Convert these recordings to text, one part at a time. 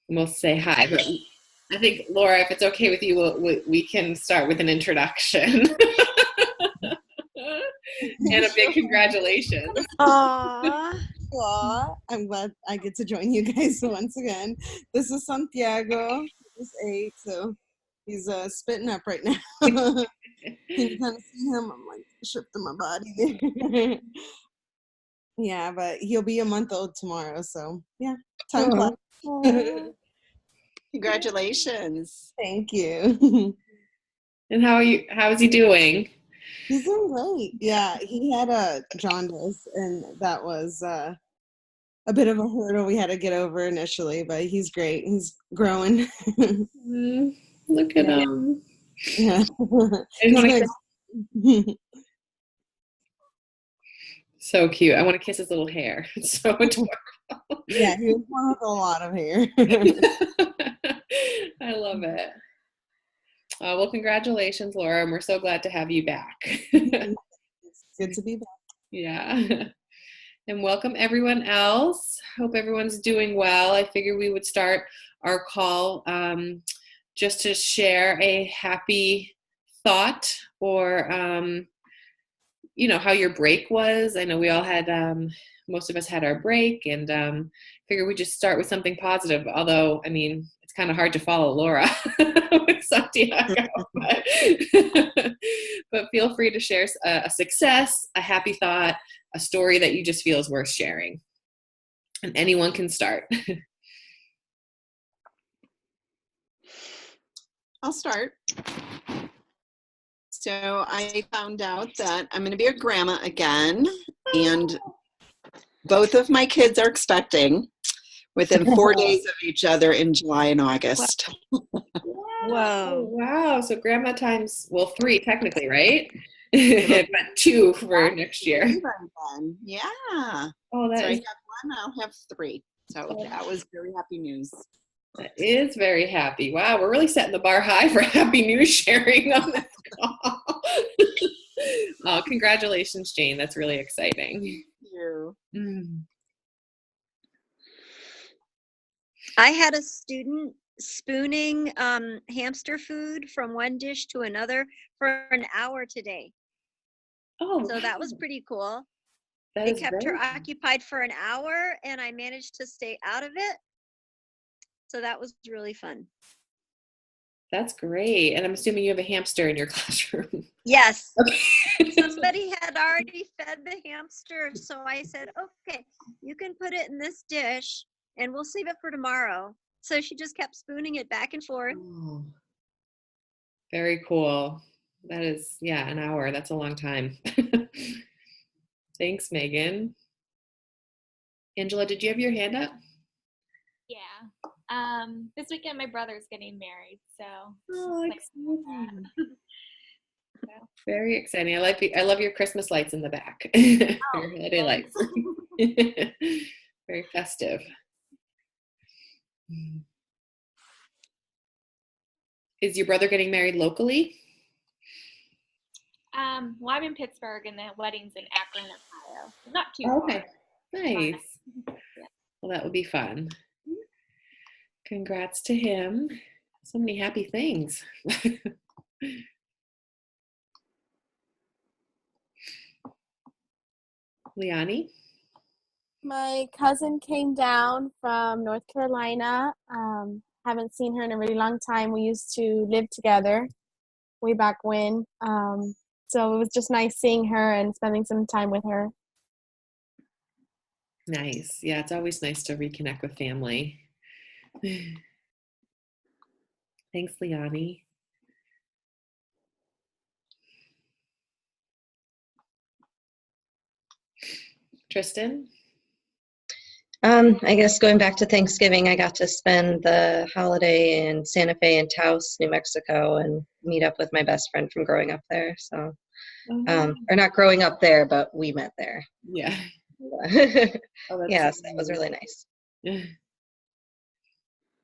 we'll say hi. But I think, Laura, if it's okay with you, we can start with an introduction. And a big Sure. congratulations. Aww. Aw, I'm glad I get to join you guys once again. This is Santiago. He's 8, so he's spitting up right now. Can you kind of see him? I'm like shifting my body there. Yeah, but he'll be a month old tomorrow, so yeah, time flies. Aww. Congratulations. Thank you. And how is he doing? He's doing great. Yeah, he had a jaundice, and that was a bit of a hurdle we had to get over initially, but he's great. He's growing. Look at Yeah. him. Yeah. I just wanna He's so cute. I want to kiss his little hair. It's so adorable. yeah, he was born with a lot of hair. I love it. Well, congratulations, Laura, and we're so glad to have you back. It's good to be back. Yeah. And welcome everyone else. Hope everyone's doing well. I figured we would start our call just to share a happy thought or, how your break was. I know we all had, most of us had our break, and figured we'd just start with something positive. Although, I mean, it's kind of hard to follow Laura with Santiago. But feel free to share a success, a happy thought, a story that you just feel is worth sharing. And anyone can start. I'll start. So I found out that I'm going to be a grandma again, and both of my kids are expecting within 4 days of each other in July and August. Whoa. Wow. So grandma times, 3 technically, right? But 2 for next year. Yeah. Oh, so I have 1, I'll have 3. So that was very happy news. That is very happy. Wow, we're really setting the bar high for happy news sharing on this call. Oh, congratulations, Jane. That's really exciting. Thank you. I had a student spooning hamster food from one dish to another for an hour today. Oh, So that was pretty cool. that It is kept her very- occupied for an hour, and I managed to stay out of it. So that was really fun. That's great. And I'm assuming you have a hamster in your classroom. Yes. Okay. Somebody had already fed the hamster, so I said, okay, you can put it in this dish and we'll save it for tomorrow. So she just kept spooning it back and forth. Oh, very cool. That is, an hour. That's a long time. Thanks, Megan. Angela, did you have your hand up? Yeah. This weekend my brother's getting married, so Oh, exciting. So. Very exciting. I love your Christmas lights in the back. Your holiday lights. Very festive. Is your brother getting married locally? Well, I'm in Pittsburgh and the wedding's in Akron, Ohio. Not too Okay. far. Nice. Yeah. Well, that would be fun. Congrats to him. So many happy things. Liani? My cousin came down from North Carolina. Haven't seen her in a really long time. We used to live together way back when. So it was just nice seeing her and spending some time with her. Nice. Yeah, it's always nice to reconnect with family. Thanks, Liani. Tristan? I guess going back to Thanksgiving, I got to spend the holiday in Santa Fe and Taos, New Mexico, and meet up with my best friend from growing up there. So, or not growing up there, but we met there. Yeah. Yes, that was really nice.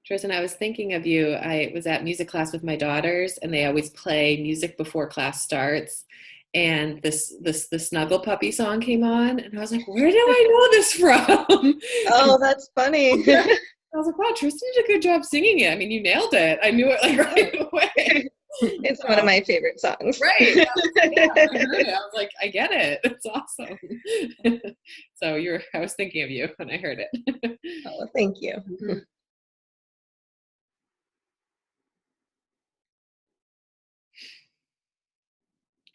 Tristan, I was thinking of you. I was at music class with my daughters, and they always play music before class starts. And the Snuggle Puppy song came on, and I was like, "Where do I know this from?" Oh, that's funny. I was like, wow, Tristan did a good job singing it. I mean, you nailed it. I knew it like right away. It's one of my favorite songs. Right. Yeah, I heard it. I was like, I get it. It's awesome. So I was thinking of you when I heard it. Oh, thank you.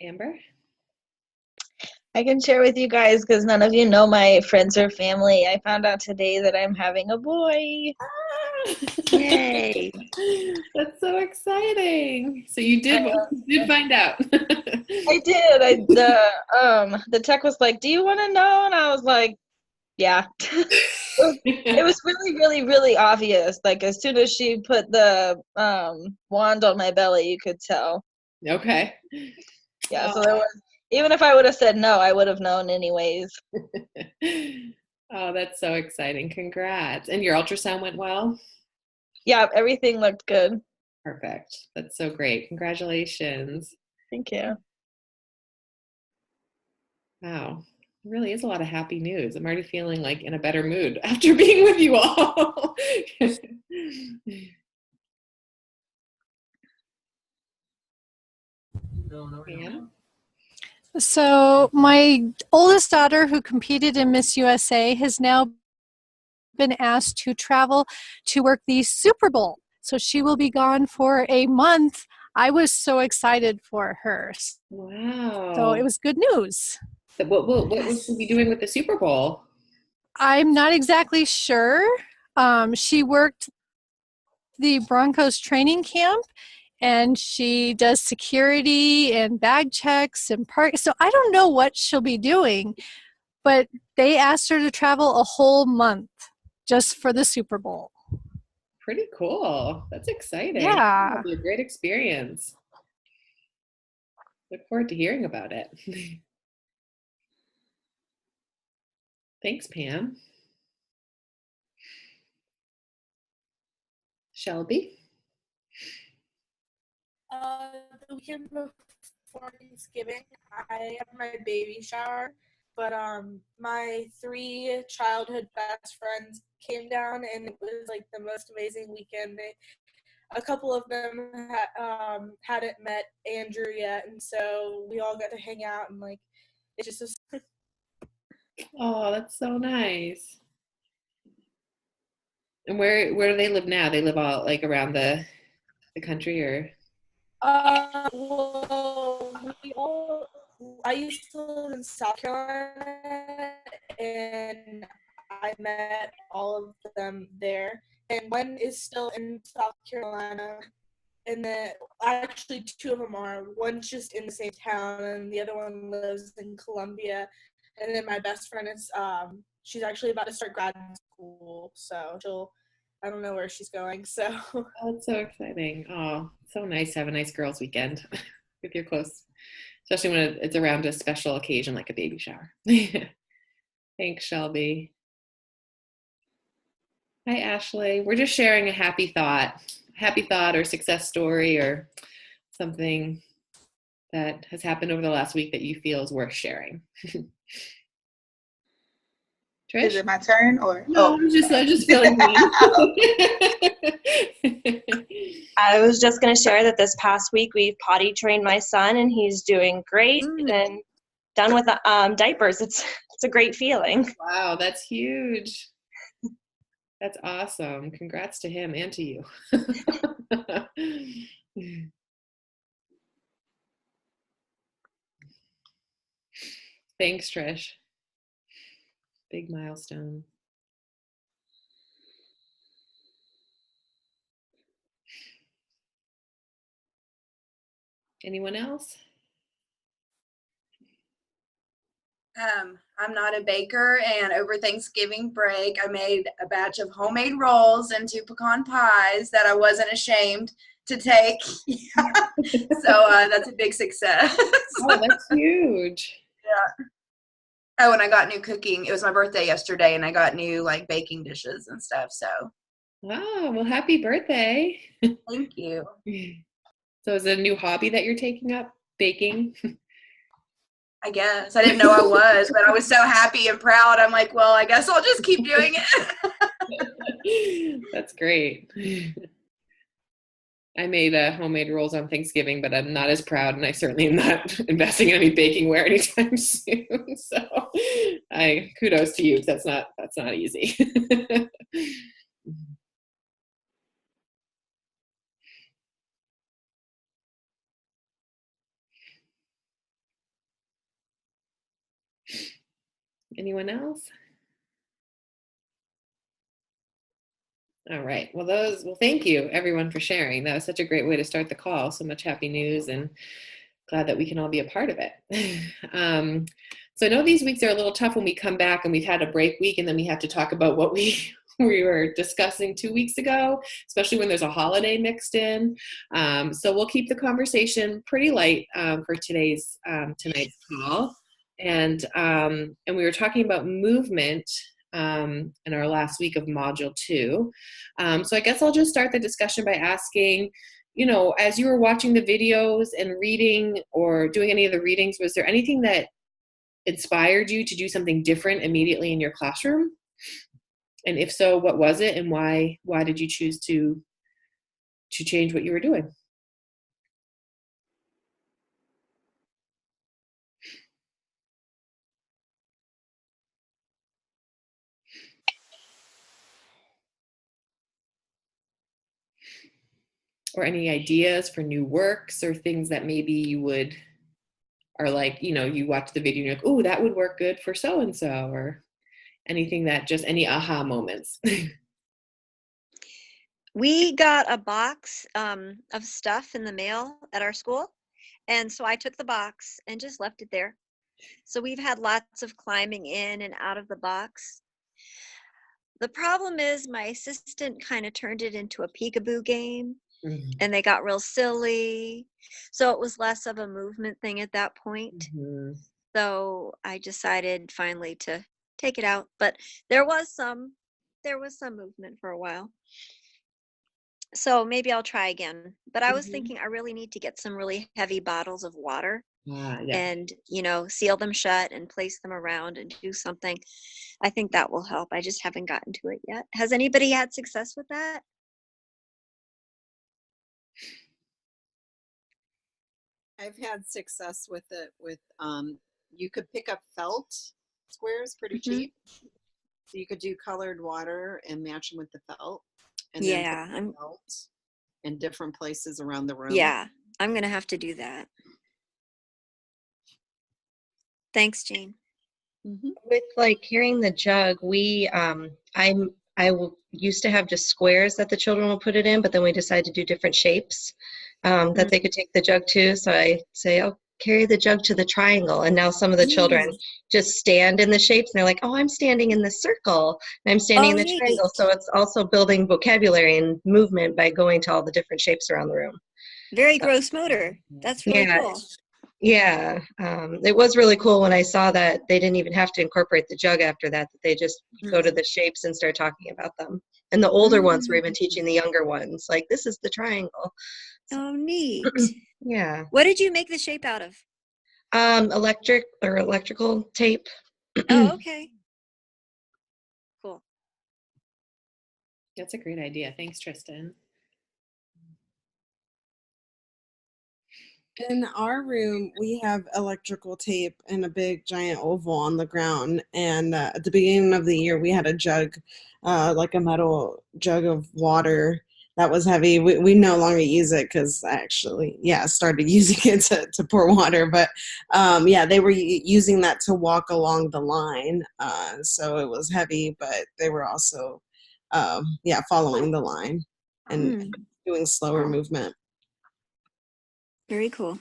Amber? I can share with you guys because none of you know my friends or family. I found out today that I'm having a boy. Yay. That's so exciting. So you did find out. I did. The tech was like, "Do you want to know?" And I was like, "Yeah." It was really, really, really obvious. Like as soon as she put the wand on my belly, you could tell. Okay. Yeah. So there was. Even if I would have said no, I would have known anyways. Oh, that's so exciting. Congrats. And your ultrasound went well? Yeah, everything looked good. Perfect. That's so great. Congratulations. Thank you. Wow. It really is a lot of happy news. I'm already feeling like in a better mood after being with you all. Pam? So my oldest daughter, who competed in Miss USA, has now been asked to travel to work the Super Bowl. So she will be gone for a month. I was so excited for her. Wow. So it was good news. What will she be doing with the Super Bowl? I'm not exactly sure. She worked the Broncos training camp, and she does security and bag checks and park. So I don't know what she'll be doing, but they asked her to travel a whole month just for the Super Bowl. Pretty cool. That's exciting. Yeah. It'll be a great experience. Look forward to hearing about it. Thanks, Pam. Shelby? The weekend before Thanksgiving, I had my baby shower, but my 3 childhood best friends came down, and it was like the most amazing weekend. A couple of them hadn't met Andrew yet, and so we all got to hang out, and like it just was. Oh, that's so nice. And where do they live now? They live all like around the country, or? Well, I used to live in South Carolina, and I met all of them there. And one is still in South Carolina, and then actually 2 of them are. One's just in the same town, and the other one lives in Columbia. And then my best friend is, she's actually about to start grad school, so I don't know where she's going, so. Oh, that's so exciting. Oh, so nice to have a nice girls' weekend with your close, especially when it's around a special occasion like a baby shower. Thanks, Shelby. Hi, Ashley. We're just sharing a happy thought or success story or something that has happened over the last week that you feel is worth sharing. Trish? Is it my turn or? No, I'm just feeling I was just going to share that this past week we've potty trained my son, and he's doing great and done with the diapers. It's a great feeling. Wow, that's huge. That's awesome. Congrats to him and to you. Thanks, Trish. Big milestone. Anyone else? I'm not a baker, and over Thanksgiving break, I made a batch of homemade rolls and 2 pecan pies that I wasn't ashamed to take. Yeah. So that's a big success. Oh, that's huge. Yeah. Oh, and I got new cooking. It was my birthday yesterday, and I got new like baking dishes and stuff. So. Wow. Well, happy birthday. Thank you. So is it a new hobby that you're taking up, baking? I guess. I didn't know I was, but I was so happy and proud. I'm like, well, I guess I'll just keep doing it. That's great. I made homemade rolls on Thanksgiving, but I'm not as proud, and I certainly am not investing in any bakingware anytime soon. So, I kudos to you, 'cause that's not easy. Anyone else? All right. Well, thank you everyone for sharing. That was such a great way to start the call. So much happy news, and glad that we can all be a part of it. So I know these weeks are a little tough when we come back and we've had a break week, and then we have to talk about what we were discussing 2 weeks ago, especially when there's a holiday mixed in. So we'll keep the conversation pretty light for tonight's call. And we were talking about movement in our last week of module 2. So I guess I'll just start the discussion by asking, as you were watching the videos and reading or doing any of the readings, was there anything that inspired you to do something different immediately in your classroom? And if so, what was it, and why did you choose to change what you were doing? Or any ideas for new works or things that maybe you are like, you watch the video and you're like, oh, that would work good for so-and-so, or anything that just any aha moments. We got a box of stuff in the mail at our school. And so I took the box and just left it there. So we've had lots of climbing in and out of the box. The problem is my assistant kind of turned it into a peekaboo game, and they got real silly. So it was less of a movement thing at that point. So I decided finally to take it out, but there was some movement for a while. So maybe I'll try again. But I was thinking I really need to get some really heavy bottles of water and, seal them shut and place them around and do something. I think that will help. I just haven't gotten to it yet. Has anybody had success with that? I've had success with it you could pick up felt squares pretty cheap. So you could do colored water and match them with the felt. And then put felt in different places around the room. Yeah, I'm going to have to do that. Thanks, Jean. With like carrying the jug, used to have just squares that the children will put it in, but then we decided to do different shapes that they could take the jug to. So I say, oh, carry the jug to the triangle. And now some of the children just stand in the shapes, and they're like, oh, I'm standing in the circle, and I'm standing in the triangle. So it's also building vocabulary and movement by going to all the different shapes around the room. Very gross motor. That's really cool. Yeah, it was really cool when I saw that they didn't even have to incorporate the jug after that they just go to the shapes and start talking about them. And the older ones were even teaching the younger ones, like, this is the triangle. Oh, neat. Yeah. What did you make the shape out of? Electrical tape. Oh, okay. Cool. That's a great idea. Thanks, Tristan. In our room, we have electrical tape and a big giant oval on the ground. And at the beginning of the year, we had a jug, like a metal jug of water that was heavy. We no longer use it because I actually, started using it to pour water. But they were using that to walk along the line. So it was heavy, but they were also, following the line and doing slower movement. Very cool.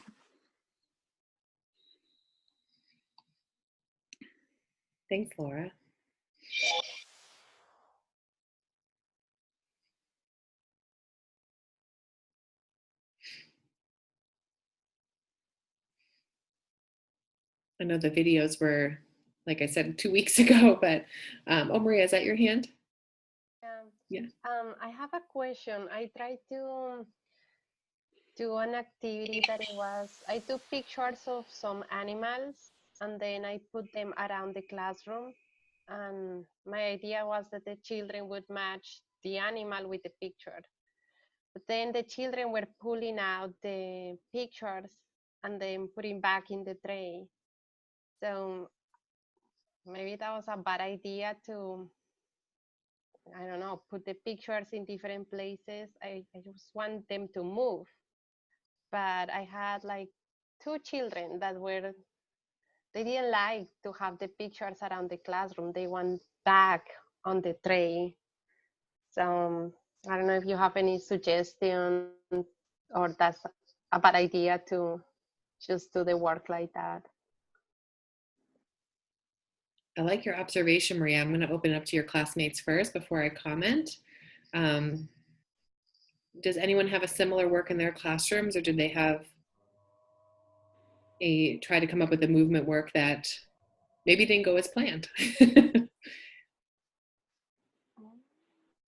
Thanks, Laura. I know the videos were, like I said, 2 weeks ago, but Maria, is that your hand? Yeah. I have a question. I tried to do an activity I took pictures of some animals and then I put them around the classroom. And my idea was that the children would match the animal with the picture. But then the children were pulling out the pictures and then putting back in the tray. So maybe that was a bad idea to, I don't know, put the pictures in different places. I just want them to move. But I had like 2 children that they didn't like to have the pictures around the classroom. They want back on the tray. So I don't know if you have any suggestion, or that's a bad idea to just do the work like that. I like your observation, Maria. I'm going to open it up to your classmates first before I comment. Does anyone have a similar work in their classrooms, or did they have try to come up with a movement work that maybe didn't go as planned?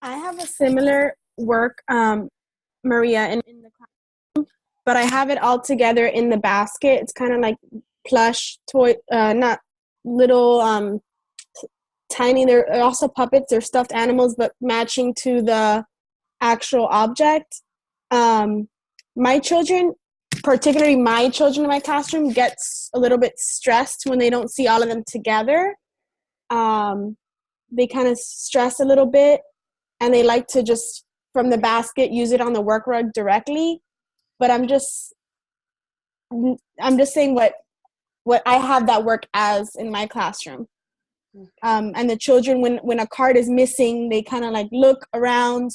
I have a similar work, Maria, in the classroom, but I have it all together in the basket. It's kind of like plush toy, not little tiny. They're also puppets. They're stuffed animals, but matching to the actual object. My children, particularly my children in my classroom, gets a little bit stressed when they don't see all of them together. They kind of stress a little bit, and they like to just, from the basket, use it on the work rug directly. But I'm just saying what I have that work as in my classroom. And the children, when a card is missing, they kind of like look around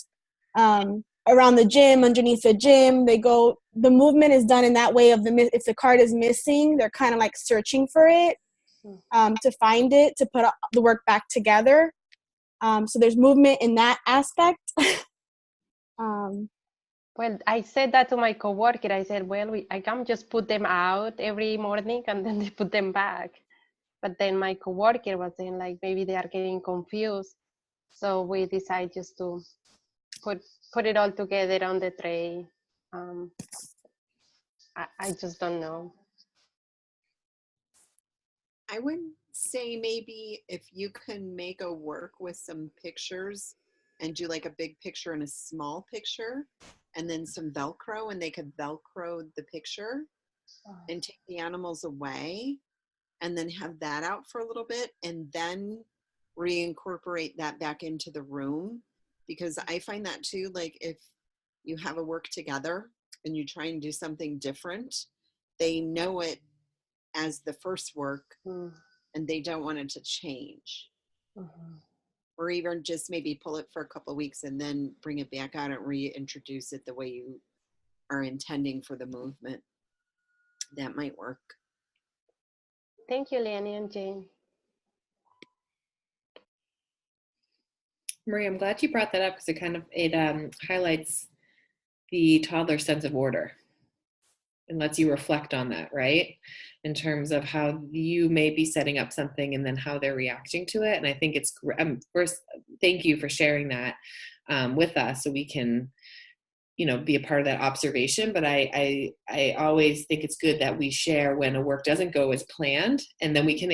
the gym, underneath the gym. They go, the movement is done in that way of if the card is missing, they're kind of like searching for it, to find it, to put the work back together. So there's movement in that aspect. Well, I said that to my coworker. I said, well, I can just put them out every morning and then they put them back. But then my coworker was saying, like, maybe they are getting confused. So we decided just to put it all together on the tray. I just don't know. I would say maybe if you can make a work with some pictures and do like a big picture and a small picture, and then some Velcro, and they could Velcro the picture and take the animals away, and then have that out for a little bit, and then reincorporate that back into the room. Because I find that too, like if you have a work together and you try and do something different, they know it as the first work and they don't want it to change. Or even just maybe pull it for a couple of weeks and then bring it back out and reintroduce it the way you are intending for the movement. That might work. Thank you, Leonie and Jane. Maria, I'm glad you brought that up, because it highlights the toddler's sense of order and lets you reflect on that, right? In terms of how you may be setting up something and then how they're reacting to it. And I think it's first, thank you for sharing that with us, so we can, be a part of that observation. But I always think it's good that we share when a work doesn't go as planned, and then we can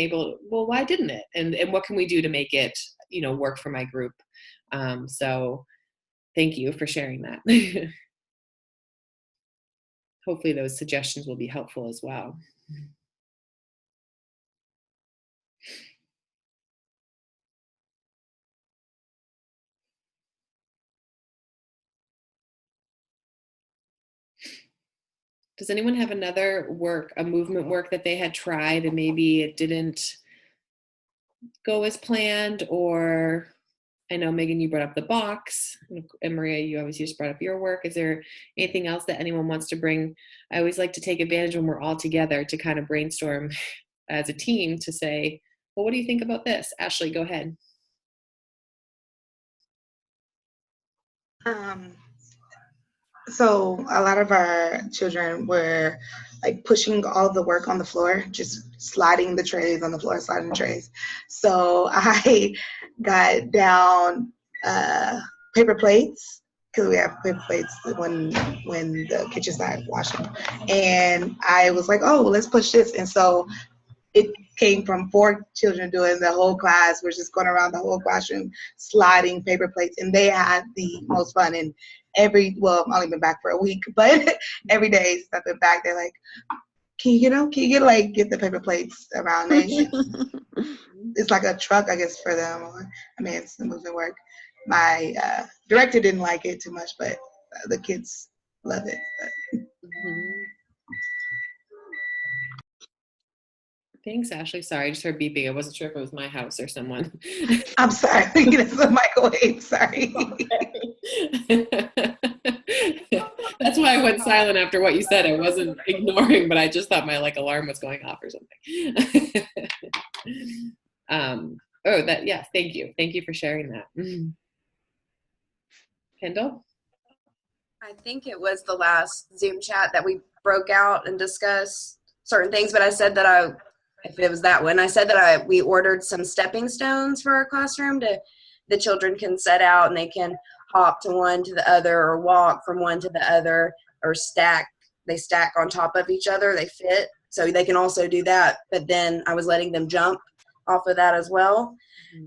well, why didn't it? And what can we do to make it, work for my group? So thank you for sharing that. Hopefully those suggestions will be helpful as well. Does anyone have another work, a movement work that they had tried and maybe it didn't go as planned? Or I know, Megan, you brought up the box, and Maria, you obviously just brought up your work. Is there anything else that anyone wants to bring? I always like to take advantage when we're all together to kind of brainstorm as a team to say, well, what do you think about this? Ashley, go ahead. So a lot of our children were like pushing all the work on the floor, just sliding the trays on the floor, sliding the trays. So I got down paper plates, because we have paper plates when the kitchen's not washing. And I was like, oh, let's push this. And so it came from 4 children doing the whole class. We're just going around the whole classroom, sliding paper plates, and they had the most fun. And I've only been back for a week, but every day stepping back, they're like, can you get the paper plates around it? It's like a truck, I guess, for them. It's the moving work. My director didn't like it too much, but the kids love it. Thanks, Ashley. Sorry, I just heard beeping. I wasn't sure if it was my house or someone. I'm sorry. It's the microwave. Sorry. That's why I went silent after what you said. I wasn't ignoring, but I just thought my alarm was going off or something. Thank you. Thank you for sharing that. Kendall? I think it was the last Zoom chat that we broke out and discussed certain things, but I said that if it was that one, I said that we ordered some stepping stones for our classroom the children can set out and they can hop to one to the other or walk from one to the other or stack. They stack on top of each other. They fit. So they can also do that. But then I was letting them jump off of that as well.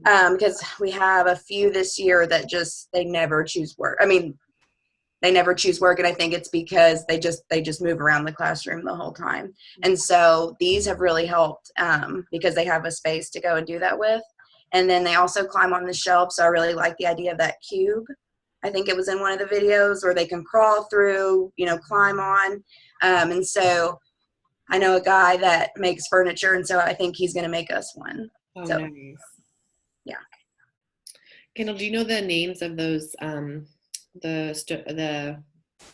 Because we have a few this year that they never choose work. They never choose work, and I think it's because they just move around the classroom the whole time. And so these have really helped because they have a space to go and do that with. And then they also climb on the shelf, so I really like the idea of that cube. I think it was in one of the videos where they can crawl through, climb on. And so I know a guy that makes furniture, and so I think he's going to make us one. Oh, so, nice. Yeah. Kendall, do you know the names of those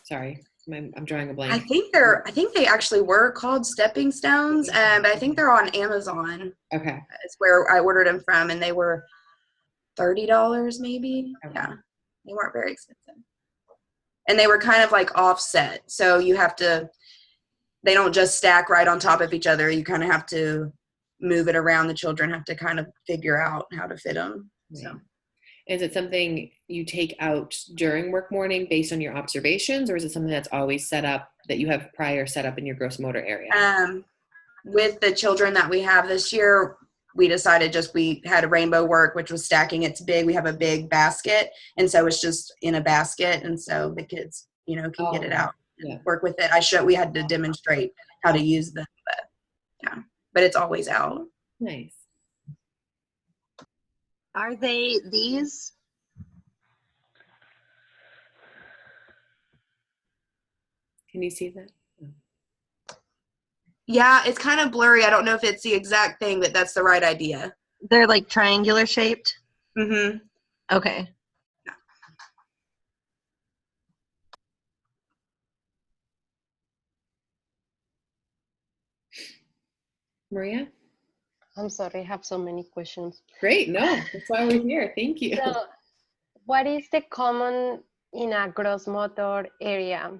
sorry, I'm drawing a blank. I think they actually were called stepping stones, but I think they're on Amazon. Okay. It's where I ordered them from, and they were $30 maybe. Okay. Yeah, they weren't very expensive, and they were kind of offset, so they don't just stack right on top of each other. You kind of have to move it around. The children have to kind of figure out how to fit them. Right. So. Is it something you take out during work morning based on your observations, or is it something that's always set up that you have prior set up in your gross motor area? With the children that we have this year, we decided we had a rainbow work, which was stacking. It's big. We have a big basket, and so it's just in a basket, and so the kids, can get it out and work with it. We had to demonstrate how to use them, but it's always out. Nice. Are they these? Can you see that? Yeah, it's kind of blurry. I don't know if it's the exact thing, but that's the right idea. They're triangular shaped? Mm-hmm. Okay. Yeah. Maria? I'm sorry, I have so many questions. Great, no, that's why we're here. Thank you. So, what is the common in a gross motor area?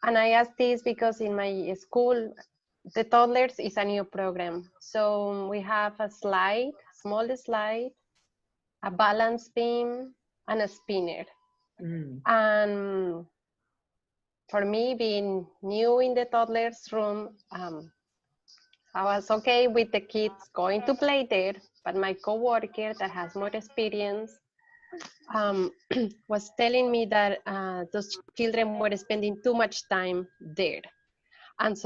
And I ask this because in my school, the toddlers is a new program. So we have a slide, small slide, a balance beam, and a spinner. And for me, being new in the toddlers room, I was okay with the kids going to play there, but my coworker that has more experience was telling me that those children were spending too much time there. And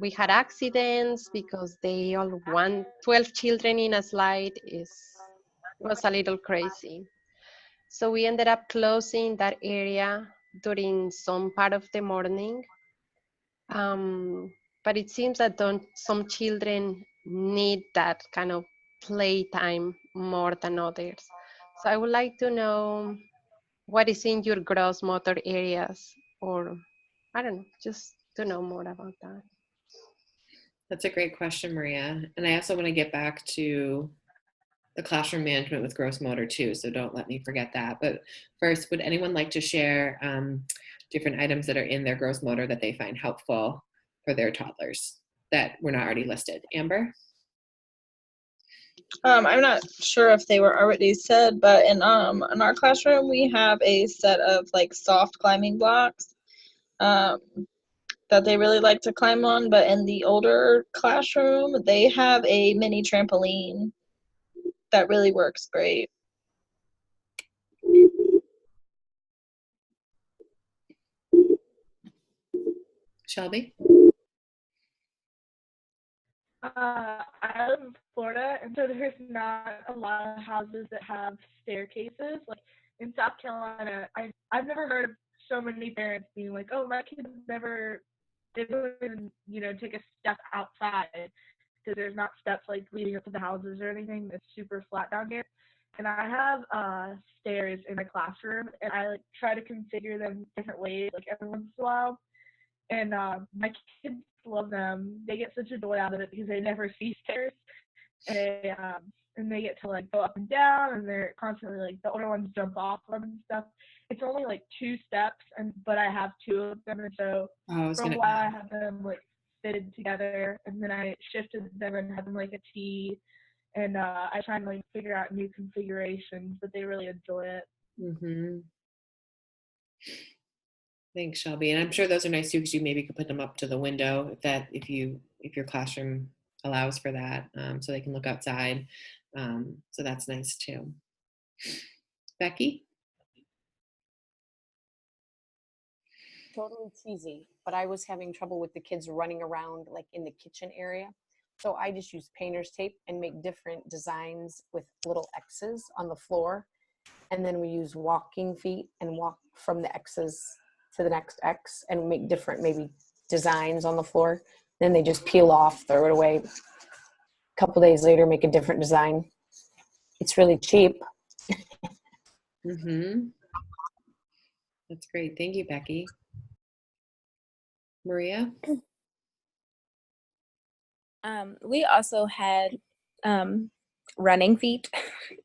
we had accidents because they all want 12 children in a slide was a little crazy. So we ended up closing that area during some part of the morning. But it seems that some children need that kind of playtime more than others. So I would like to know what is in your gross motor areas, or I don't know, just to know more about that. That's a great question, Maria. And I also want to get back to the classroom management with gross motor too, so don't let me forget that. But first, would anyone like to share different items that are in their gross motor that they find helpful for their toddlers that were not already listed? Amber? I'm not sure if they were already said, but in our classroom we have a set of soft climbing blocks that that they really like to climb on, but in the older classroom, they have a mini trampoline that really works great. Shelby? I live in Florida, and so there's not a lot of houses that have staircases. Like in South Carolina, I've never heard of so many parents being like, "Oh, my kids they don't even, take a step outside because there's not steps like leading up to the houses or anything. It's super flat down here." And I have stairs in my classroom, and I try to configure them different ways, like every once in a while. And my kids love them. They get such a joy out of it because they never see stairs, and they get to go up and down, and they're constantly the older ones jump off them and stuff. It's only 2 steps, but I have 2 of them, and so for a while I had them fitted together, and then I shifted them and had them a T, and I try and figure out new configurations, but they really enjoy it. Mm-hmm. Thanks, Shelby. And I'm sure those are nice too, because you maybe could put them up to the window if your classroom allows for that, so they can look outside. So that's nice too. Becky? Totally cheesy, but I was having trouble with the kids running around in the kitchen area. So I just use painter's tape and make different designs with little X's on the floor. And then we use walking feet and walk from the X's to the next X and make different maybe designs on the floor. Then they just peel off, throw it away. A couple days later, make a different design. It's really cheap. Mm-hmm. That's great. Thank you, Becky. Maria? We also had running feet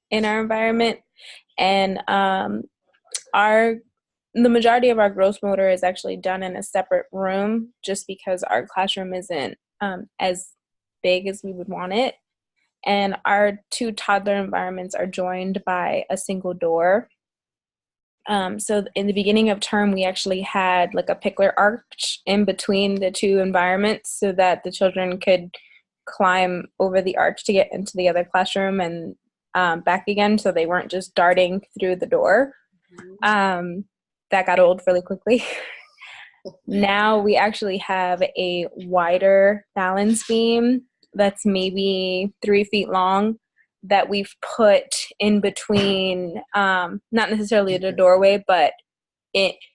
in our environment, and the majority of our gross motor is actually done in a separate room, just because our classroom isn't as big as we would want it. And our 2 toddler environments are joined by a single door. So in the beginning of term, we actually had a pickler arch in between the 2 environments so that the children could climb over the arch to get into the other classroom and back again, so they weren't just darting through the door. That got old really quickly. Now we actually have a wider balance beam that's maybe 3 feet long that we've put in between, not necessarily the doorway, but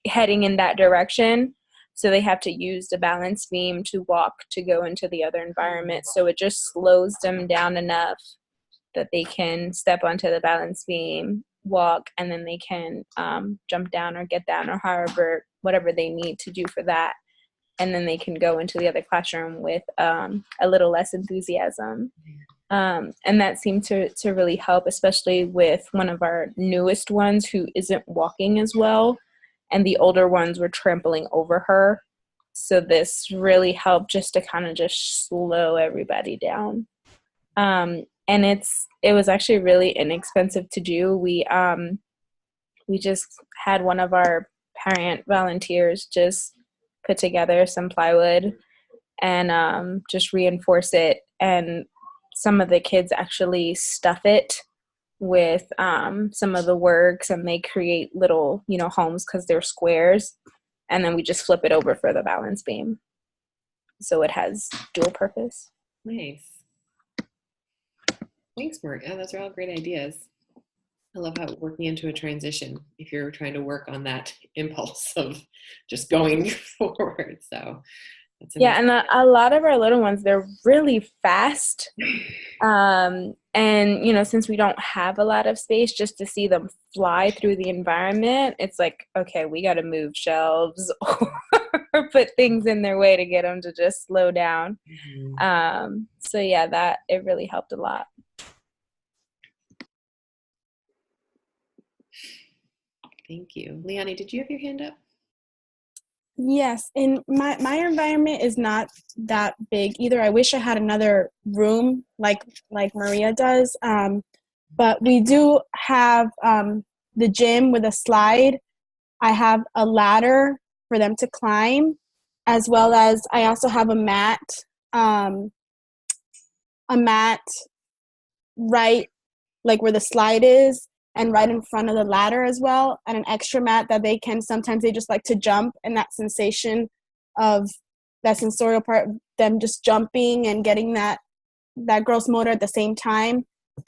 heading in that direction. So they have to use the balance beam to walk to go into the other environment. So it just slows them down enough that they can step onto the balance beam, walk, and then they can jump down or get down, or whatever they need to do for that. And then they can go into the other classroom with a little less enthusiasm. And that seemed to really help, especially with one of our newest ones who isn't walking as well, and the older ones were trampling over her. So this really helped just to kind of just slow everybody down. And it was actually really inexpensive to do. We just had one of our parent volunteers just put together some plywood and just reinforce it. And some of the kids actually stuff it with some of the works, and they create little, homes because they're squares. And then we just flip it over for the balance beam. So it has dual purpose. Nice. Thanks, Maria. Those are all great ideas. I love how working into a transition, if you're trying to work on that impulse of just going forward. So that's yeah, and a lot of our little ones, they're really fast. And, since we don't have a lot of space, just to see them fly through the environment, it's like, okay, we got to move shelves or put things in their way to get them to just slow down. Mm-hmm. So yeah, it really helped a lot. Thank you. Leonie, did you have your hand up? Yes, and my environment is not that big either. I wish I had another room like Maria does, but we do have the gym with a slide. I have a ladder for them to climb, as well as I also have a mat right like where the slide is and right in front of the ladder as well, and an extra mat that they sometimes they just like to jump, and that sensation of that sensorial part, them just jumping and getting that gross motor at the same time.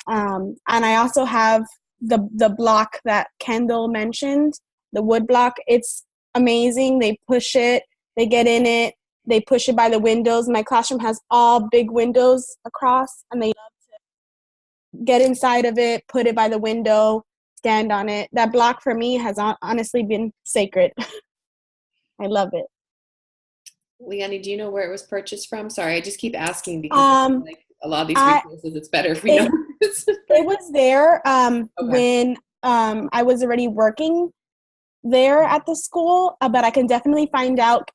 And I also have the block that Kendall mentioned, the wood block. It's amazing. They push it, they get in it, they push it by the windows. My classroom has all big windows across, and they love to get inside of it, put it by the window, stand on it. That block for me has honestly been sacred. I love it. Leonie, do you know where it was purchased from? Sorry, I just keep asking because like a lot of these resources, it's better if we know. It was there when I was already working there at the school, but I can definitely find out,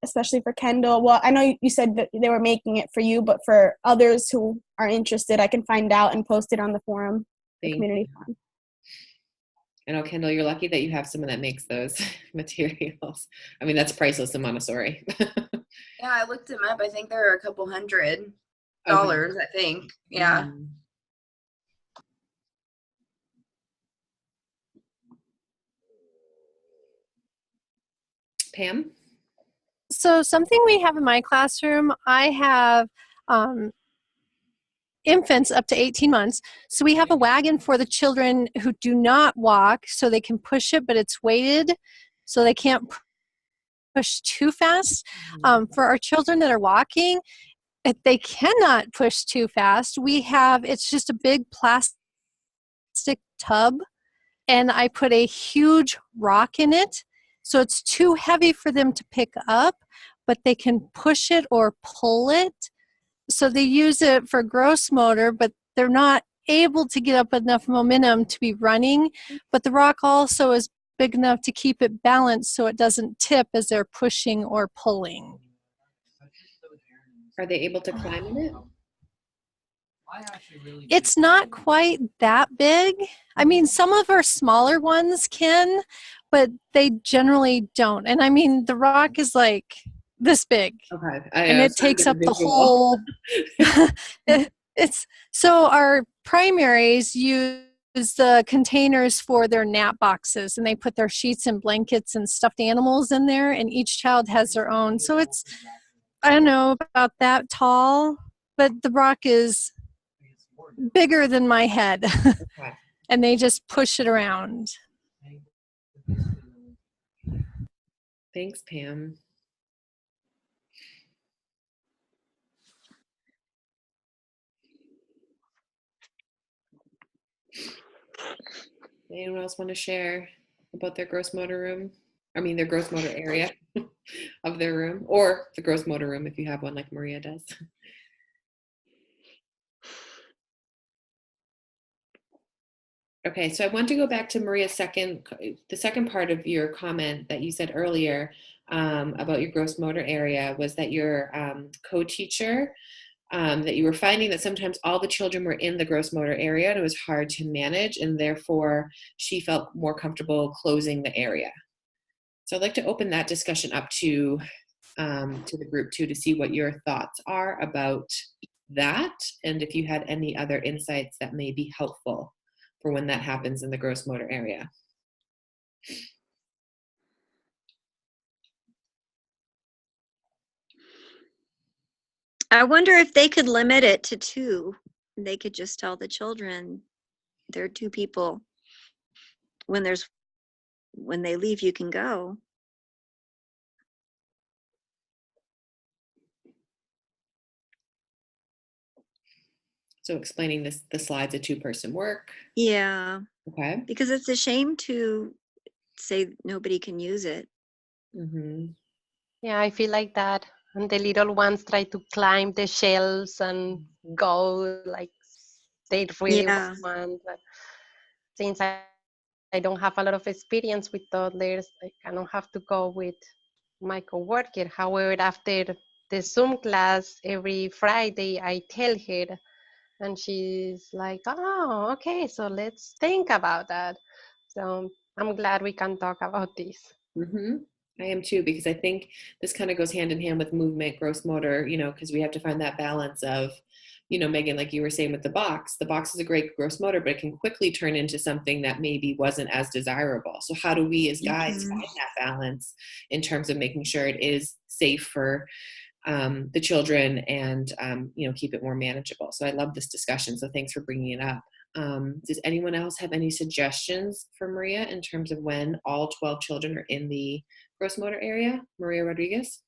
especially for Kendall. Well, I know you said that they were making it for you, but for others who are interested, I can find out and post it on the forum, the community forum. I know, Kendall, you're lucky that you have someone that makes those materials. I mean, that's priceless in Montessori. Yeah, I looked them up. I think they're a couple $100, I think. Yeah. Mm-hmm. Pam? So something we have in my classroom, I have infants up to 18 months. So we have a wagon for the children who do not walk, so they can push it, but it's weighted, so they can't push too fast. For our children that are walking, if they cannot push too fast, it's just a big plastic tub, and I put a huge rock in it, so it's too heavy for them to pick up, but they can push it or pull it. So they use it for gross motor, but they're not able to get up enough momentum to be running. But the rock also is big enough to keep it balanced so it doesn't tip as they're pushing or pulling. Are they able to climb in it? It's not quite that big. I mean, some of our smaller ones can, but they generally don't. And I mean, the rock is like this big. Okay. And it takes up the whole. So our primaries use the containers for their nap boxes, and they put their sheets and blankets and stuffed animals in there, and each child has their own. So it's, I don't know, about that tall, but the rock is bigger than my head. Okay. And they just push it around. Thanks, Pam. Anyone else want to share about their gross motor room? I mean, their gross motor area of their room, or the gross motor room if you have one like Maria does. Okay, so I want to go back to Maria's the second part of your comment that you said earlier about your gross motor area was that your co-teacher, that you were finding that sometimes all the children were in the gross motor area and it was hard to manage, and therefore she felt more comfortable closing the area. So I'd like to open that discussion up to the group too, to see what your thoughts are about that, and if you had any other insights that may be helpful for when that happens in the gross motor area. I wonder if they could limit it to 2. They could just tell the children there are 2 people. When they leave, you can go. So explaining the slides of 2-person work. Yeah. Okay. Because it's a shame to say nobody can use it. Mm-hmm. Yeah, I feel like that. And the little ones try to climb the shelves and go like they really want. But since I don't have a lot of experience with toddlers, I cannot have to go with my coworker. However, after the Zoom class every Friday, I tell her, and she's like, oh, okay, so let's think about that. So I'm glad we can talk about this. Mm-hmm. I am too, because I think this kind of goes hand in hand with movement, gross motor, because we have to find that balance of, Megan, like you were saying with the box is a great gross motor, but it can quickly turn into something that maybe wasn't as desirable. So how do we as guides find that balance in terms of making sure it is safe for the children and, keep it more manageable? So I love this discussion. So thanks for bringing it up. Does anyone else have any suggestions for Maria in terms of when all 12 children are in the gross motor area? Maria Rodriguez?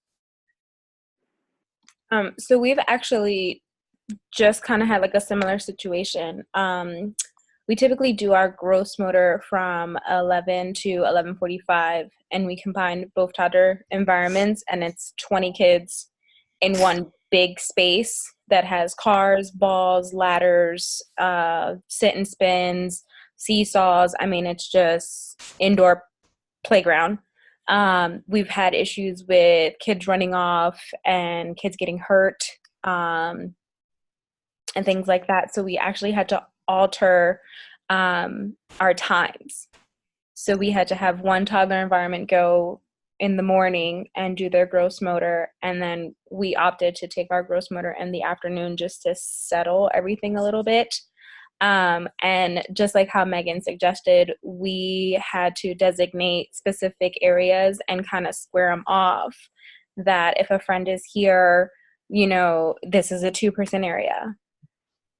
So we've actually just kind of had like a similar situation. We typically do our gross motor from 11 to 11:45, and we combine both toddler environments, and it's 20 kids in one big space that has cars, balls, ladders, sit and spins, seesaws. I mean, it's just indoor playground. We've had issues with kids running off and kids getting hurt, and things like that. So we actually had to alter our times. So we had to have one toddler environment go in the morning and do their gross motor, and then we opted to take our gross motor in the afternoon just to settle everything a little bit. And just like how Megan suggested, we had to designate specific areas and kind of square them off, that if a friend is here, this is a 2-person area.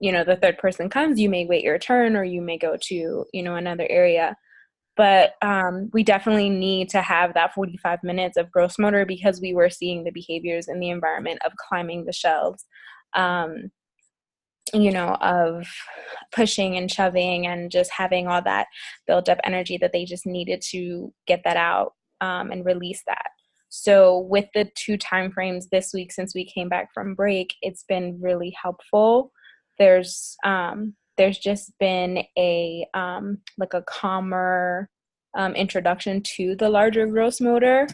The third person comes, you may wait your turn, or you may go to, another area. But we definitely need to have that 45 minutes of gross motor, because we were seeing the behaviors in the environment of climbing the shelves, of pushing and shoving and just having all that built up energy that they just needed to get that out and release that. So with the 2 time frames this week, since we came back from break, it's been really helpful. There's just been a like a calmer introduction to the larger gross motor,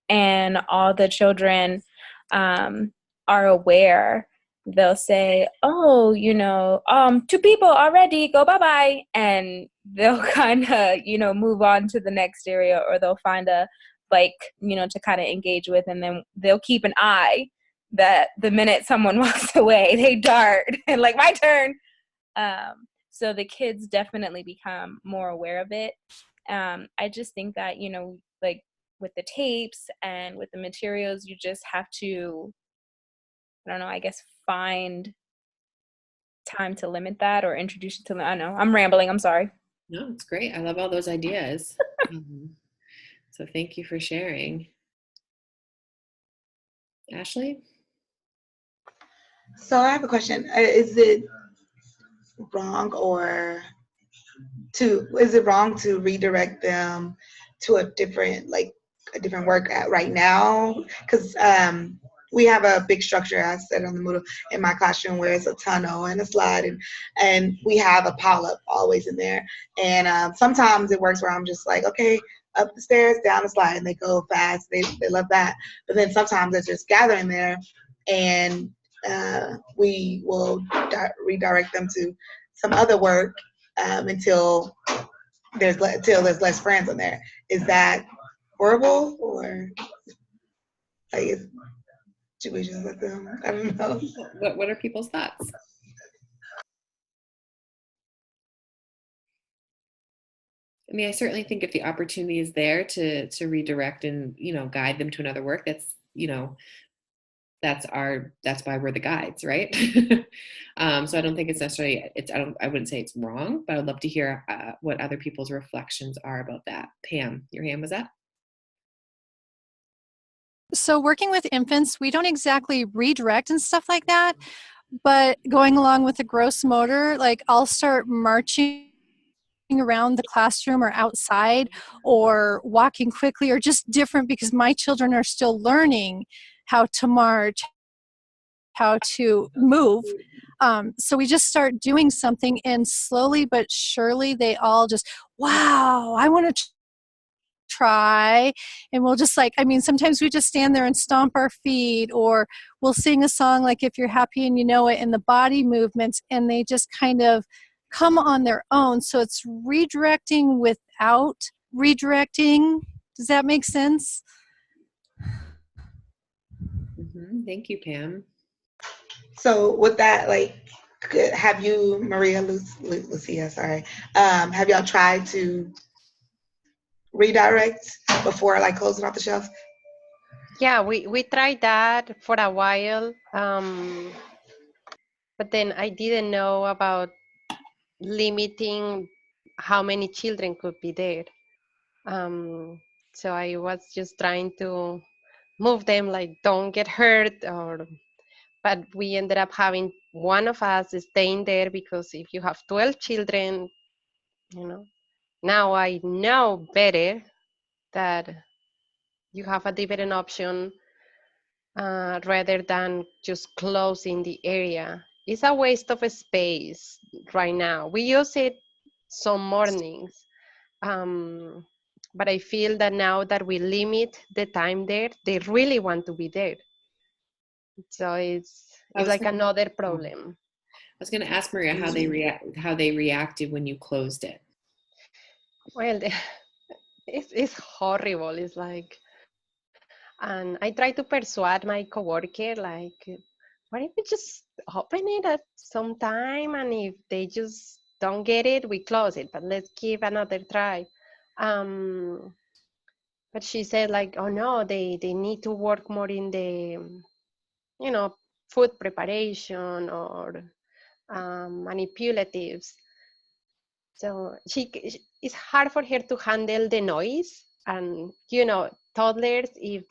and all the children are aware. They'll say, "Oh, 2 people already, go bye-bye," and they'll kind of move on to the next area, or they'll find a bike to kind of engage with, and then they'll keep an eye that the minute someone walks away, they dart and like, my turn. So the kids definitely become more aware of it. I just think that, like with the tapes and with the materials, you just have to, I don't know, I guess find time to limit that or introduce it to them. I don't know. I'm rambling. I'm sorry. No, it's great. I love all those ideas. So thank you for sharing. Ashley? So I have a question. Is it wrong to redirect them to a different work right now? Because we have a big structure, I said on the Moodle, in my classroom, where it's a tunnel and a slide, and we have a pile-up always in there. And sometimes it works where I'm just like, okay, up the stairs, down the slide, and they go fast. They love that. But then sometimes they're just gathering there, and we will redirect them to some other work until there's less friends in there. Is that horrible, or should we just let them? I don't know. What are people's thoughts? I mean, I certainly think if the opportunity is there to redirect and guide them to another work, that's why we're the guides, right? So I don't think it's necessarily I wouldn't say it's wrong, but I'd love to hear what other people's reflections are about that. Pam, your hand was up. So working with infants, we don't exactly redirect and stuff like that, but going along with the gross motor, like I'll start marching around the classroom or outside or walking quickly or just different, because my children are still learning how to march, how to move. So we just start doing something, and slowly but surely they all just, wow, I want to try. And we'll just sometimes we just stand there and stomp our feet, or we'll sing a song like If You're Happy and You Know It, and the body movements, and they just kind of come on their own. So it's redirecting without redirecting. Does that make sense? Thank you, Pam. So with that, like, have you, Maria, Lucia, sorry, have y'all tried to redirect before like closing off the shelves? Yeah, we tried that for a while, but then I didn't know about limiting how many children could be there. So I was just trying to move them, like, don't get hurt, but we ended up having one of us staying there, because if you have 12 children, now I know better that you have a different option, rather than just closing the area. It's a waste of space right now. We use it some mornings, but I feel that now that we limit the time there, they really want to be there. So it's like another problem. I was going to ask Maria how they reacted when you closed it. Well, it's horrible. It's like, and I try to persuade my coworker, like, why don't we just open it at some time, and if they just don't get it, we close it, but let's give another try. But she said, like, oh no, they need to work more in the, food preparation or manipulatives. So it's hard for her to handle the noise, and toddlers, if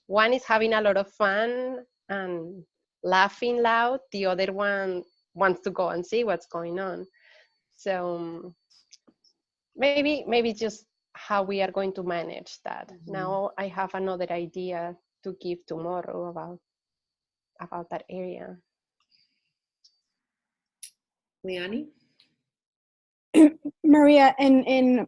one is having a lot of fun and laughing loud, the other one wants to go and see what's going on. So maybe just how we are going to manage that. Now I have another idea to give tomorrow about that area. Leonie? Maria, when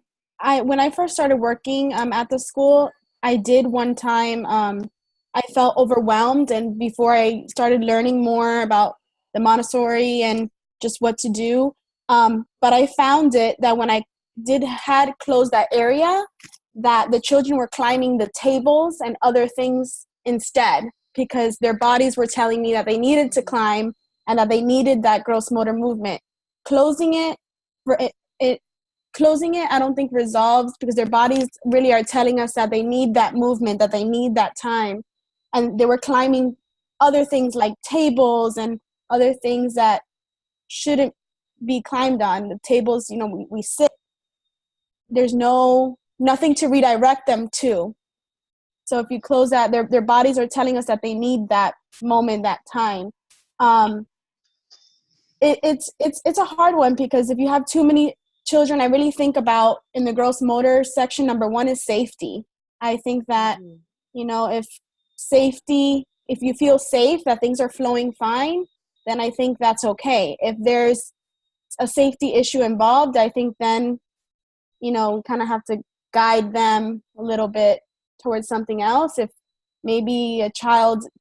I first started working at the school, I did one time, I felt overwhelmed, and before I started learning more about the Montessori and just what to do, but I found it that when I had closed that area, that the children were climbing the tables and other things instead, because their bodies were telling me that they needed to climb and that they needed that gross motor movement. Closing it, I don't think resolves, because their bodies really are telling us that they need that movement, that they need that time. And they were climbing other things like tables and other things that shouldn't be climbed on. The tables, we sit. There's nothing to redirect them to. So if you close that, their bodies are telling us that they need that moment, that time. It's a hard one, because if you have too many children, I really think about, in the gross motor section, number one is safety. I think that, if you feel safe, that things are flowing fine, then I think that's okay. If there's a safety issue involved, I think then, kind of have to guide them a little bit towards something else. If maybe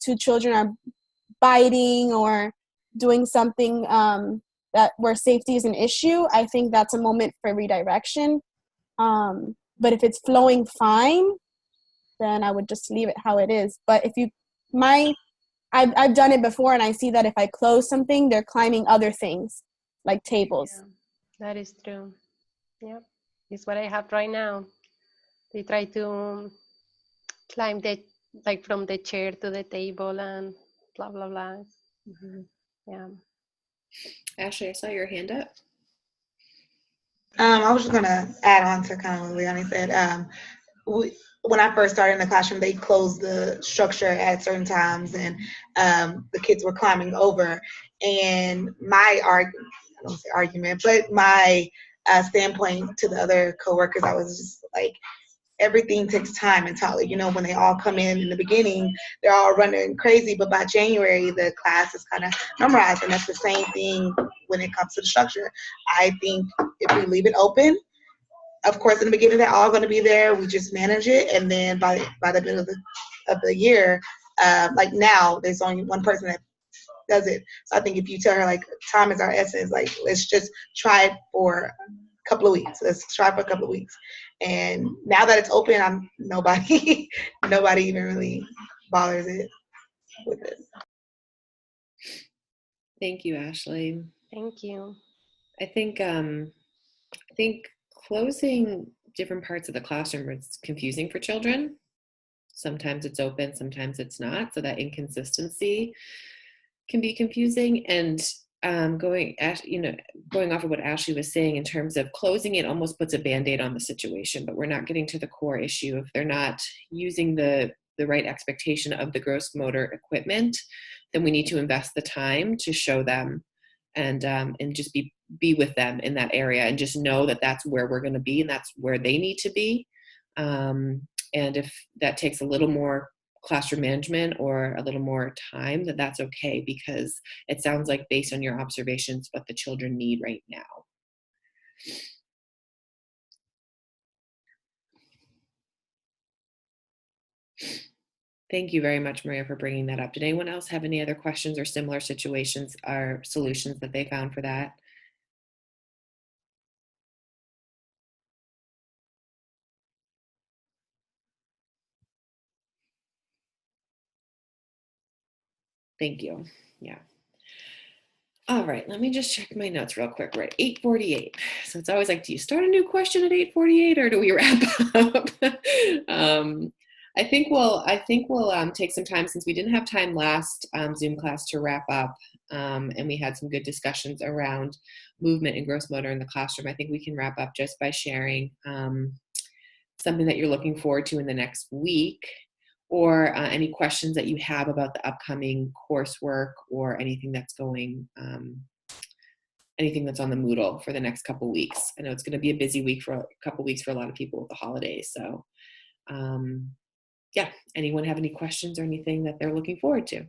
two children are biting or doing something where safety is an issue, I think that's a moment for redirection. But if it's flowing fine, then I would just leave it how it is. But I've done it before, and I see that if I close something, they're climbing other things like tables. Yeah, that is true. Yep, it's what I have right now. They try to climb from the chair to the table and blah blah blah. Yeah. Ashley, I saw your hand up. I was just gonna add on to kind of what Leonie said. When I first started in the classroom, they closed the structure at certain times, and the kids were climbing over. And my argument, but my standpoint to the other coworkers, I was just like, everything takes time in Tolly. When they all come in the beginning, they're all running crazy, but by January, the class is kind of memorized, and that's the same thing when it comes to the structure. I think if we leave it open, of course, in the beginning, they're all going to be there. We just manage it, and then by the middle of the year, like now, there's only one person that does it. So I think if you tell her, like, time is our essence, like, let's just try it for a couple of weeks. And now that it's open, nobody even really bothers it. with it. Thank you, Ashley. Thank you. I think closing different parts of the classroom is confusing for children. Sometimes it's open, sometimes it's not. So that inconsistency can be confusing. And going off of what Ashley was saying in terms of closing it almost puts a Band-Aid on the situation, but we're not getting to the core issue. If they're not using the right expectation of the gross motor equipment, then we need to invest the time to show them and just be with them in that area and just know that that's where we're going to be and that's where they need to be. And if that takes a little more classroom management or a little more time, that's okay, because it sounds like, based on your observations, what the children need right now. Thank you very much, Maria, for bringing that up. Did anyone else have any other questions or similar situations or solutions that they found for that? Thank you. Yeah. All right, let me just check my notes real quick. We're at 8:48. So it's always like, do you start a new question at 8:48 or do we wrap up? I think we'll take some time, since we didn't have time last Zoom class to wrap up, and we had some good discussions around movement and gross motor in the classroom. I think we can wrap up just by sharing something that you're looking forward to in the next week, or any questions that you have about the upcoming coursework, or anything that's going, anything that's on the Moodle for the next couple weeks. I know it's going to be a busy week for a couple weeks for a lot of people with the holidays. So yeah, anyone have any questions or anything that they're looking forward to?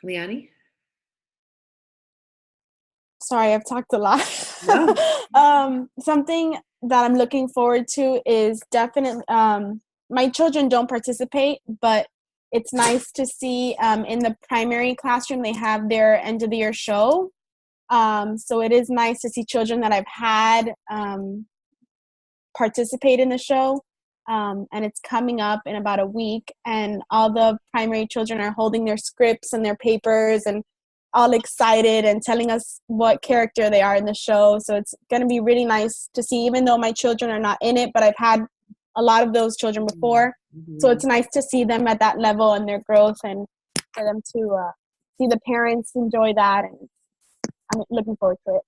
Liani? Sorry, I've talked a lot. No. Something that I'm looking forward to is definitely, my children don't participate, but it's nice to see in the primary classroom, they have their end of the year show. So it is nice to see children that I've had participate in the show. And it's coming up in about a week, and all the primary children are holding their scripts and their papers and all excited and telling us what character they are in the show. So it's going to be really nice to see, even though my children are not in it, but I've had a lot of those children before. Mm-hmm. So it's nice to see them at that level and their growth, and for them to see the parents enjoy that. And I'm looking forward to it.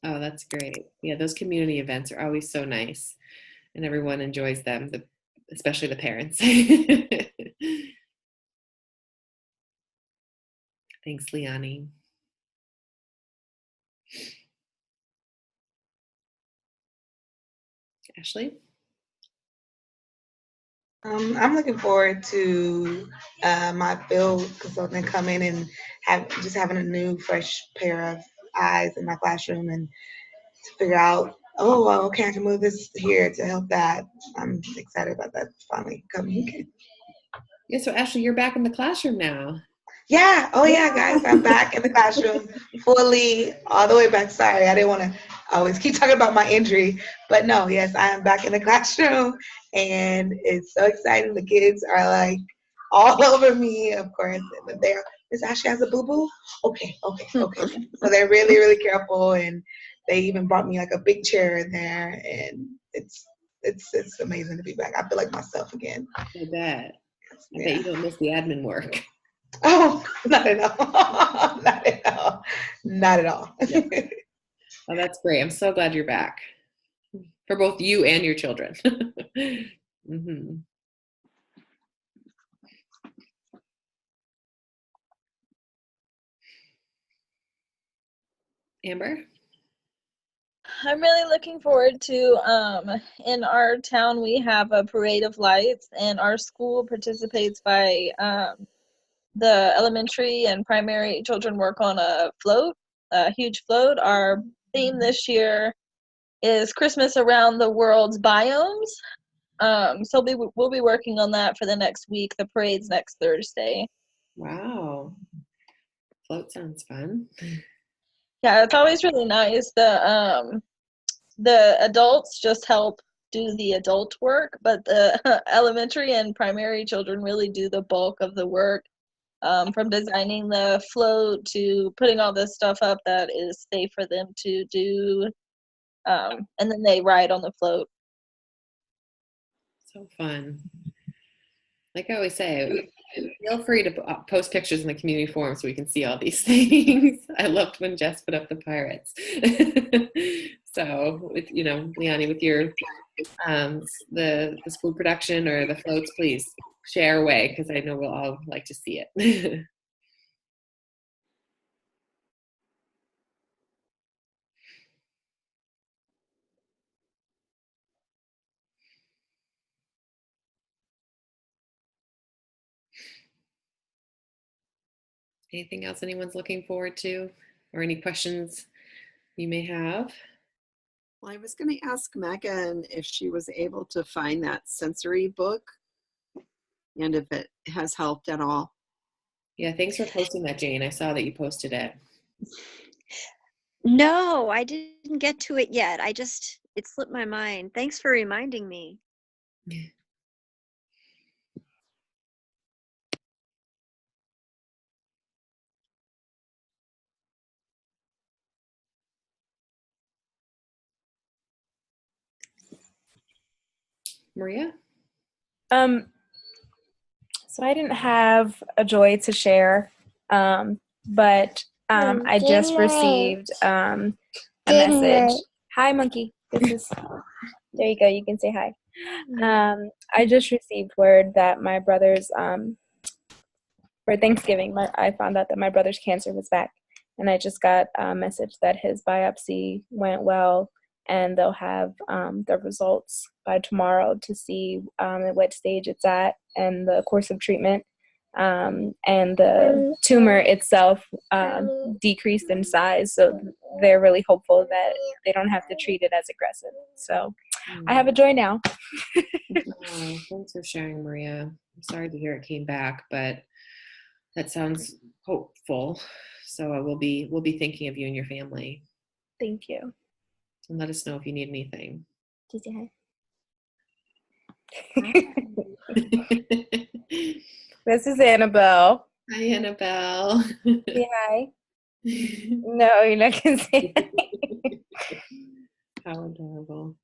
Oh, that's great. Yeah, those community events are always so nice, and everyone enjoys them, especially the parents. Thanks, Liani. Ashley? I'm looking forward to my field consultant coming and having a new, fresh pair of eyes in my classroom, and to figure out, oh, well, okay, I can move this here to help that. I'm excited about that finally coming. Yeah, so Ashley, you're back in the classroom now. Yeah. Oh, yeah, guys. I'm back in the classroom fully, all the way back. Sorry, I didn't want to always keep talking about my injury. But no, yes, I am back in the classroom. And it's so exciting. The kids are like all over me, of course. But Miss Ashley has a boo-boo? Okay. So they're really, really careful. And they even brought me like a big chair in there. And it's amazing to be back. I feel like myself again. I bet you don't miss the admin work. Oh, not at all. Not at all. Yeah. Oh, that's great. I'm so glad you're back, for both you and your children. Mm-hmm. Amber? I'm really looking forward to, in our town, we have a parade of lights, and our school participates by the elementary and primary children work on a huge float. Our theme this year is Christmas around the world's biomes. So we'll be working on that for the next week. The parade's next Thursday. Wow. Float sounds fun. Yeah, it's always really nice. The adults just help do the adult work, but the elementary and primary children really do the bulk of the work, from designing the float to putting all this stuff up that is safe for them to do, and then they ride on the float. So fun. Like I always say, feel free to post pictures in the community forum so we can see all these things. I loved when Jess put up the pirates. So, with, you know, Leonie, with your the school production or the floats, please share away because I know we'll all like to see it. Anything else anyone's looking forward to, or any questions you may have? Well, I was going to ask Megan if she was able to find that sensory book and if it has helped at all. Yeah, thanks for posting that, Jane. I saw that you posted it. No, I didn't get to it yet. It slipped my mind. Thanks for reminding me. Maria? So I didn't have a joy to share, but I just received a message. Hi, monkey. There you go. You can say hi. I just received word that my brother's, for Thanksgiving, I found out that my brother's cancer was back. And I just got a message that his biopsy went well, and they'll have the results by tomorrow to see at what stage it's at and the course of treatment. And the tumor itself decreased in size, so they're really hopeful that they don't have to treat it as aggressive. So I have a joy now. Oh, thanks for sharing, Maria. I'm sorry to hear it came back, but that sounds hopeful. So we'll be thinking of you and your family. Thank you. And let us know if you need anything. Did you This is Annabelle. Hi, Annabelle. Say hi. No, you're not gonna say hi. How adorable.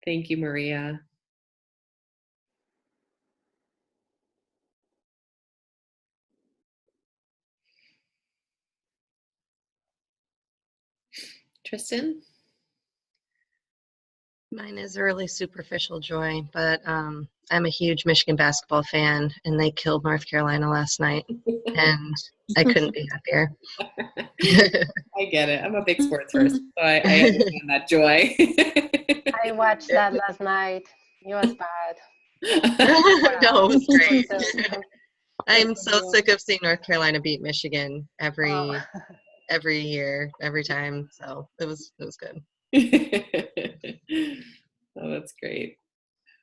Thank you, Maria. Tristan? Mine is a really superficial joy, but I'm a huge Michigan basketball fan, and they killed North Carolina last night, and I couldn't be happier. I get it. I'm a big sports person, so I understand that joy. I watched that last night. It was bad. No, it was great. I'm so sick of seeing North Carolina beat Michigan every year, every time. So it was good. Oh, that's great.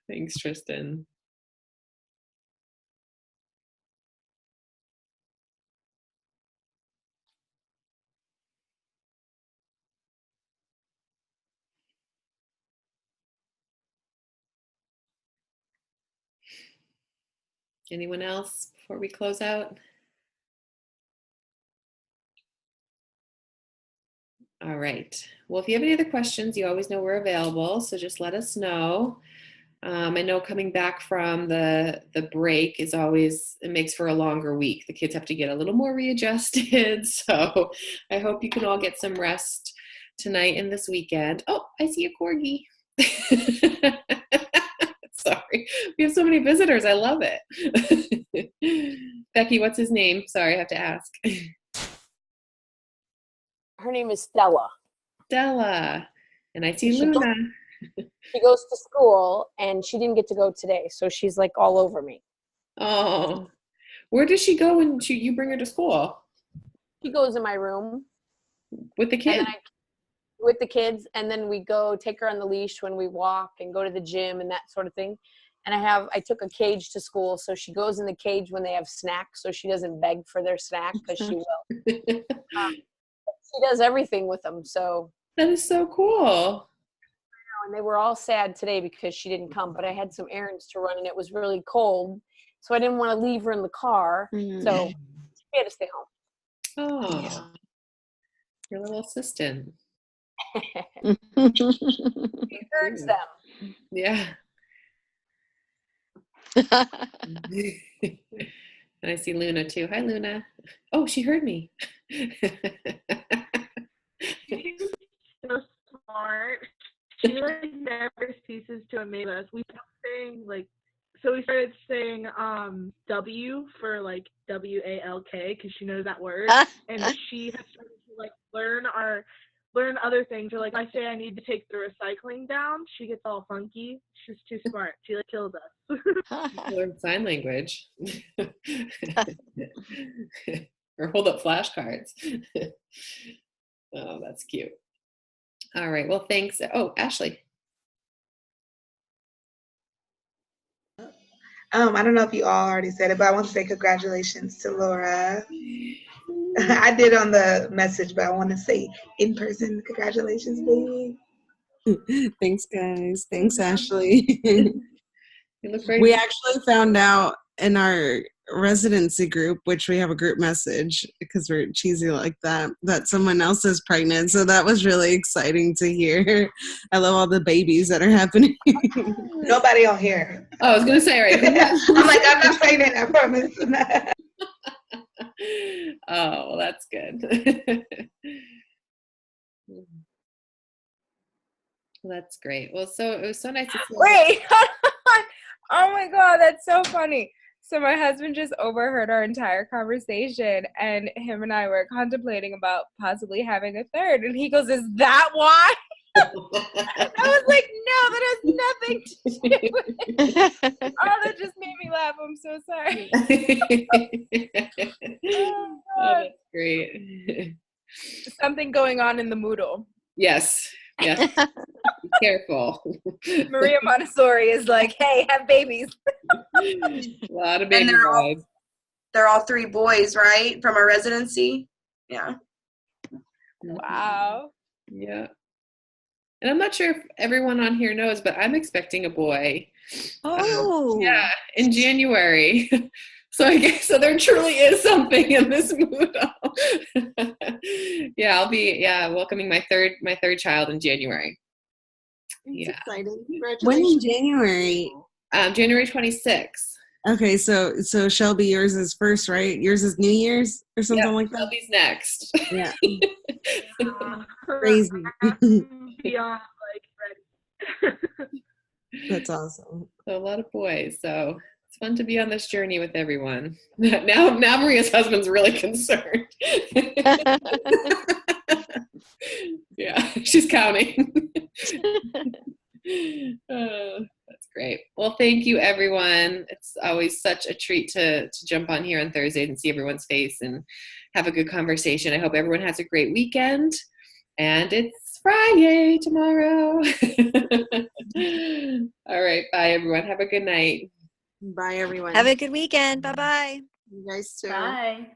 Thanks, Tristan. Anyone else before we close out? All right. Well, if you have any other questions, you always know we're available, so just let us know. I know coming back from the break is always, it makes for a longer week. The kids have to get a little more readjusted, so I hope you can all get some rest tonight and this weekend. Oh, I see a corgi. Sorry, we have so many visitors. I love it. Becky, what's his name? Sorry, I have to ask. Her name is Stella. Stella. And I see Luna. She goes to school, and she didn't get to go today, so she's like all over me. Oh, where does she go when you bring her to school? She goes in my room with the kids. With the kids, and then we go take her on the leash when we walk and go to the gym and that sort of thing. And I took a cage to school, so she goes in the cage when they have snacks, so she doesn't beg for their snack because she will. She does everything with them. So that is so cool. and they were all sad today because she didn't come, but I had some errands to run and it was really cold. So I didn't want to leave her in the car. So we had to stay home. Oh, your little assistant. Encourage them. Yeah. And I see Luna too. Hi, Luna. Oh, she heard me. She's so smart. She like never ceases to amaze us. We started saying W for like WALK because she knows that word, and she has started to like learn other things. Or like I say I need to take the recycling down, she gets all funky. She's too smart. She like kills us. Learn sign language. Or hold up flashcards. Oh, that's cute. All right. Well, thanks. Oh, Ashley. I don't know if you all already said it, but I want to say congratulations to Laura. I did on the message, but I want to say in person, congratulations, baby. Thanks, guys. Thanks, Ashley. You look very We actually found out in our residency group, which we have a group message because we're cheesy like that someone else is pregnant. So that was really exciting to hear. I love all the babies that are happening. Nobody on here. Oh, I was gonna say, right. I'm like, I'm not pregnant, I promise. Oh, well, that's good. Well, that's great. Well, so it was so nice to see. Wait. Oh my God, that's so funny. So my husband just overheard our entire conversation, and him and I were contemplating about possibly having a third. And he goes, "Is that why?" I was like, "No, that has nothing to do with it." Oh, that just made me laugh. I'm so sorry. Oh, that's great. Something going on in the Moodle. Yes. Yes. Be careful. Maria Montessori is like, "Hey, have babies." A lot of baby And vibes. they're all 3 boys, right? From our residency. Yeah. Wow. Yeah. And I'm not sure if everyone on here knows, but I'm expecting a boy. Oh. Yeah, in January. So I guess there truly is something in this mood. Yeah, I'll be welcoming my third child in January. It's exciting. Congratulations. When in January? January 26th. Okay, so Shelby, yours is first, right? Yours is New Year's or something like that? Shelby's next. Yeah. Crazy. Beyond like ready. That's awesome. So a lot of boys. So it's fun to be on this journey with everyone. Now Maria's husband's really concerned. Yeah, she's counting. That's great. Well, thank you, everyone. It's always such a treat to jump on here on Thursdays and see everyone's face and have a good conversation. I hope everyone has a great weekend. And it's Friday tomorrow. All right. Bye, everyone. Have a good night. Bye, everyone. Have a good weekend. Bye-bye. You guys too. Bye.